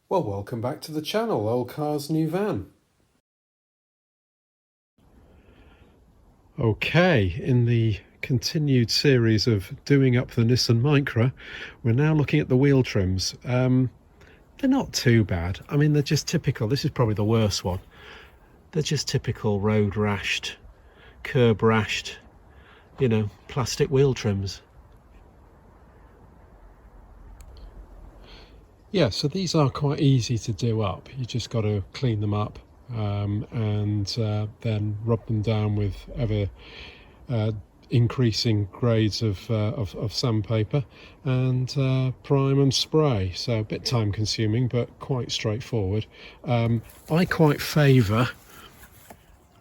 Well, welcome back to the channel, Old Cars New Van. Okay, in the continued series of doing up the Nissan Micra, we're now looking at the wheel trims. They're not too bad. I mean, they're just typical. This is probably the worst one. They're just typical road rashed, curb rashed, you know, plastic wheel trims. Yeah, so these are quite easy to do up. You just got to clean them up and then rub them down with ever increasing grades of sandpaper and prime and spray. So a bit time consuming, but quite straightforward. I quite favour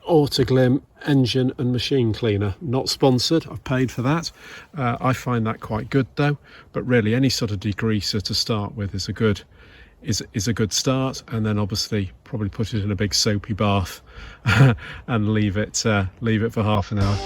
Autoglim engine and machine cleaner. Not sponsored, I've paid for that. I find that quite good though, but really any sort of degreaser to start with is a good start, and then obviously probably put it in a big soapy bath and leave it for half an hour.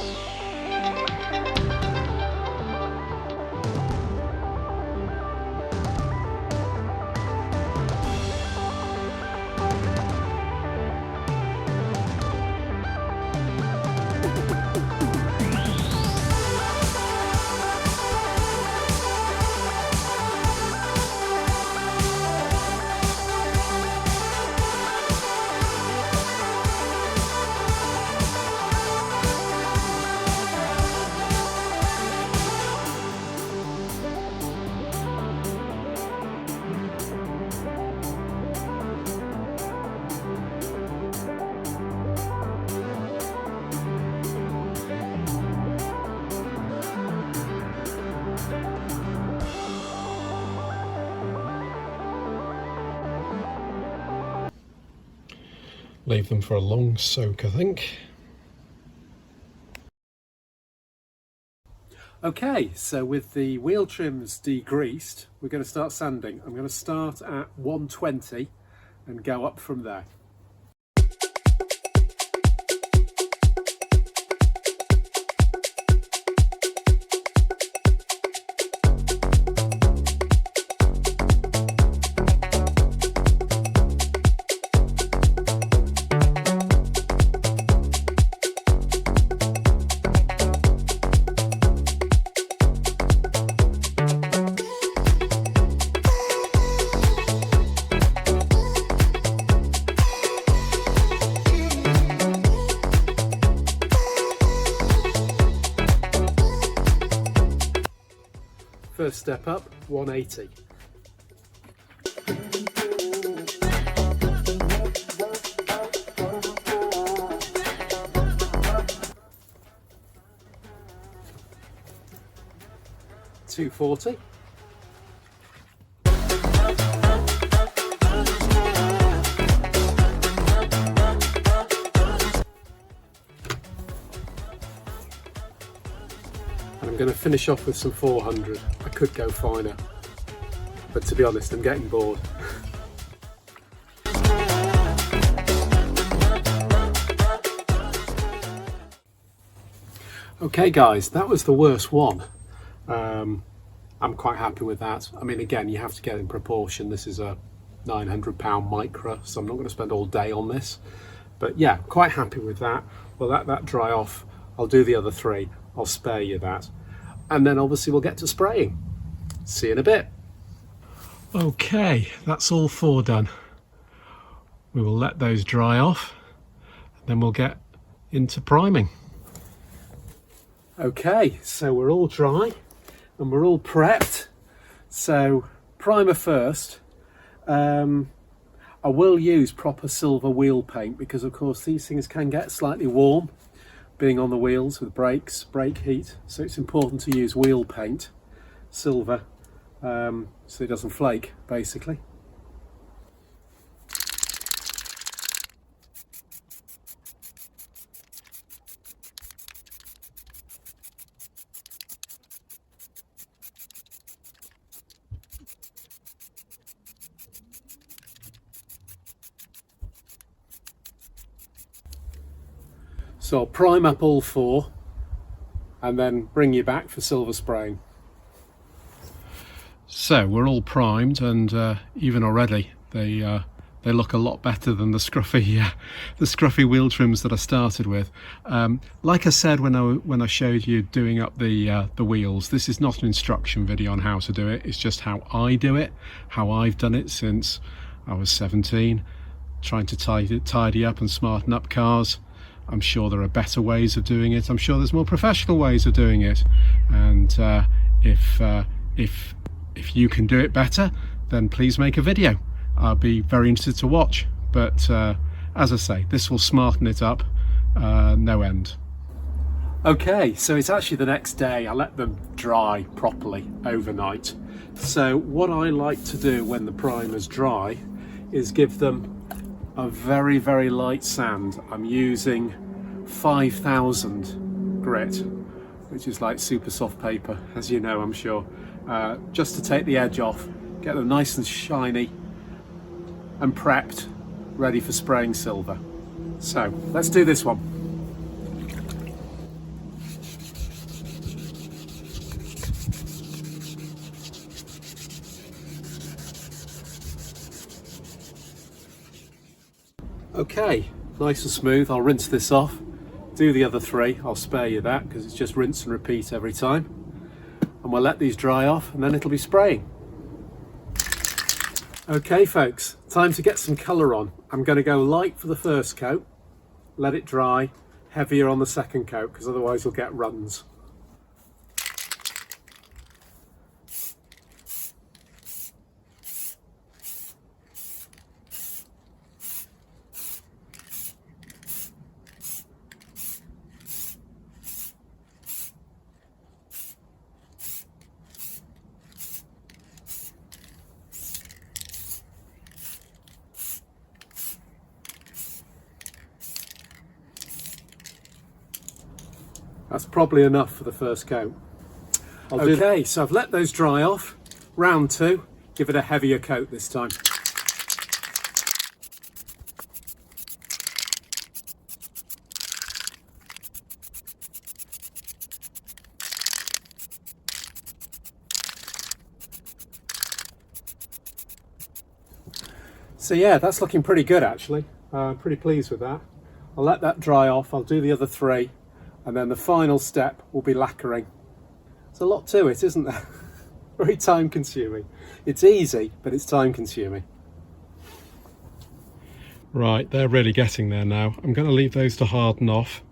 Leave them for a long soak, I think. Okay, so with the wheel trims degreased, we're going to start sanding. I'm going to start at 120 and go up from there. First step up, 180. $240. And I'm going to finish off with some 400. I could go finer, but to be honest, I'm getting bored. Okay guys, that was the worst one. I'm quite happy with that. I mean, again, you have to get in proportion. This is a £900 Micra, so I'm not going to spend all day on this. But yeah, quite happy with that. Well, that dry off. I'll do the other three. I'll spare you that. And then obviously we'll get to spraying. See you in a bit. Okay, that's all four done. We will let those dry off, and then we'll get into priming. Okay, so we're all dry and we're all prepped. So primer first. I will use proper silver wheel paint because of course these things can get slightly warm being on the wheels with brakes, brake heat. So it's important to use wheel paint, silver, so it doesn't flake basically. So I'll prime up all four and then bring you back for silver spraying. So we're all primed, and even already they look a lot better than the scruffy wheel trims that I started with. Like I said when I showed you doing up the wheels, this is not an instruction video on how to do it. It's just how I do it, how I've done it since I was 17, trying to tidy up and smarten up cars. I'm sure there are better ways of doing it. I'm sure there's more professional ways of doing it. And if you can do it better, then please make a video. I'll be very interested to watch, but as I say, this will smarten it up no end. Okay, so it's actually the next day. I let them dry properly overnight. So what I like to do when the primer's dry is give them a very, very light sand. I'm using 5000 grit, which is like super soft paper, as you know, I'm sure, just to take the edge off, get them nice and shiny and prepped, ready for spraying silver. So let's do this one. Okay, nice and smooth. I'll rinse this off, do the other three. I'll spare you that because it's just rinse and repeat every time. And we'll let these dry off and then it'll be spraying. Okay folks, time to get some colour on. I'm going to go light for the first coat, let it dry, heavier on the second coat because otherwise you'll get runs. That's probably enough for the first coat. Okay, so I've let those dry off. Round two, give it a heavier coat this time. So yeah, that's looking pretty good actually. Pretty pleased with that. I'll let that dry off. I'll do the other three. And then the final step will be lacquering. There's a lot to it, isn't there? Very time consuming. It's easy, but it's time consuming. Right, they're really getting there now. I'm going to leave those to harden off.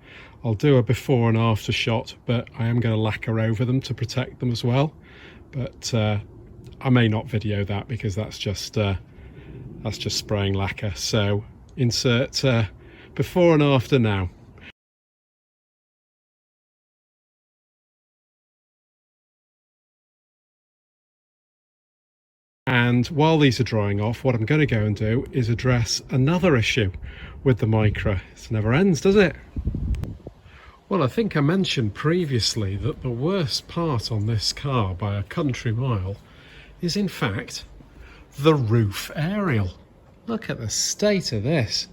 I'll do a before and after shot, but I am going to lacquer over them to protect them as well. But I may not video that because that's just spraying lacquer. So insert before and after now. And while these are drying off, what I'm going to go and do is address another issue with the Micra. It never ends, does it? Well, I think I mentioned previously that the worst part on this car by a country mile is in fact the roof aerial. Look at the state of this.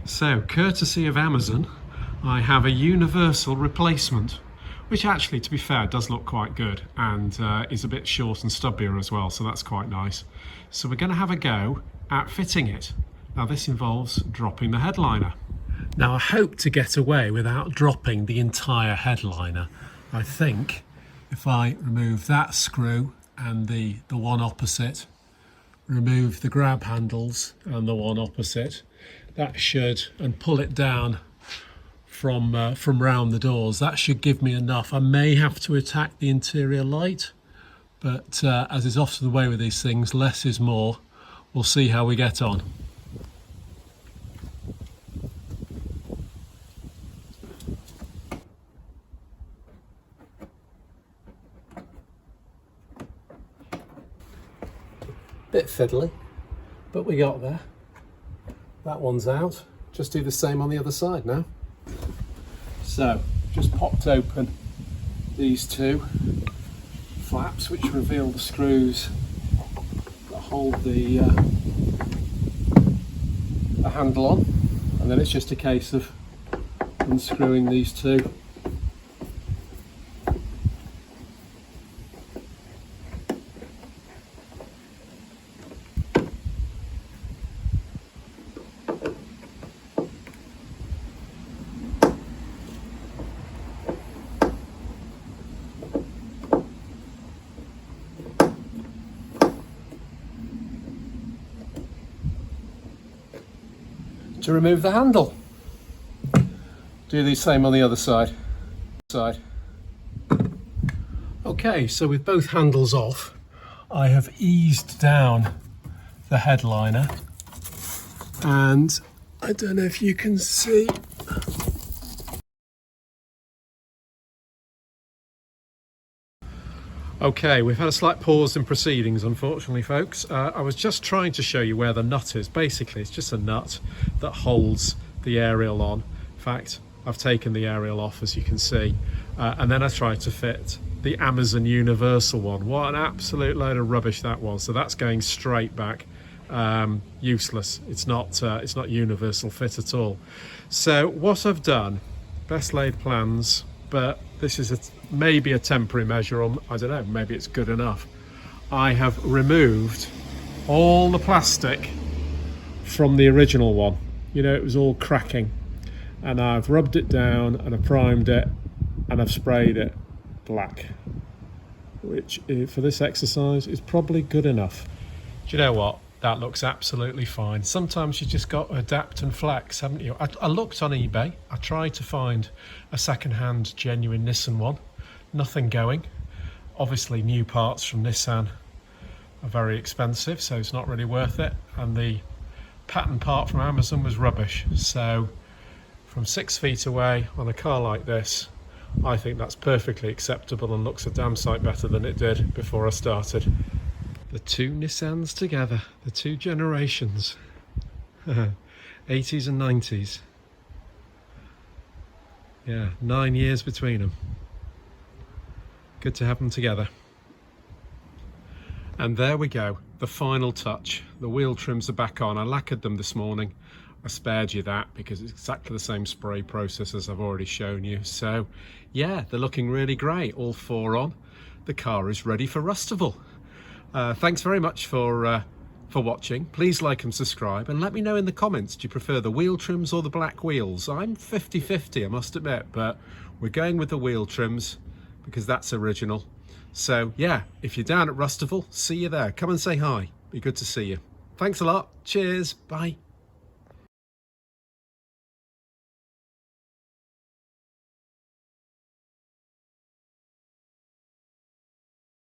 So, courtesy of Amazon, I have a universal replacement, which actually, to be fair, does look quite good and is a bit short and stubbier as well, so that's quite nice. So we're going to have a go at fitting it. Now this involves dropping the headliner. Now I hope to get away without dropping the entire headliner. I think if I remove that screw and the one opposite, remove the grab handles and the one opposite, that should, and pull it down from round the doors, that should give me enough. I may have to attack the interior light, but as is often the way with these things, less is more. We'll see how we get on. Bit fiddly, but we got there. That one's out. Just do the same on the other side now. So, just popped open these two flaps which reveal the screws that hold the handle on, and then it's just a case of unscrewing these two. to remove the handle. Do the same on the other side. Okay, so with both handles off, I have eased down the headliner, and I don't know if you can see. Okay, we've had a slight pause in proceedings, unfortunately, folks. I was just trying to show you where the nut is. Basically, it's just a nut that holds the aerial on. In fact, I've taken the aerial off, as you can see, and then I tried to fit the Amazon Universal one. What an absolute load of rubbish that was. So that's going straight back. Useless. It's not universal fit at all. So what I've done, best laid plans, but this is maybe a temporary measure, or I don't know, maybe it's good enough. I have removed all the plastic from the original one. You know, it was all cracking, and I've rubbed it down and I've primed it and I've sprayed it black, which for this exercise is probably good enough. Do you know what? That looks absolutely fine. Sometimes you just got to adapt and flex, haven't you? I looked on eBay. I tried to find a second-hand genuine Nissan one. Nothing going. Obviously new parts from Nissan are very expensive, so it's not really worth it. And the pattern part from Amazon was rubbish. So from 6 feet away on a car like this, I think that's perfectly acceptable and looks a damn sight better than it did before I started. The two Nissans together, the two generations, 80s and 90s. Yeah, 9 years between them. Good to have them together. And there we go, the final touch. The wheel trims are back on. I lacquered them this morning. I spared you that because it's exactly the same spray process as I've already shown you. So yeah, they're looking really great, all four on. The car is ready for Rustival. Thanks very much for watching. Please like and subscribe, and let me know in the comments, do you prefer the wheel trims or the black wheels? I'm 50-50, I must admit, but we're going with the wheel trims because that's original. So yeah, if you're down at Rustival, see you there. Come and say hi. Be good to see you. Thanks a lot. Cheers. Bye.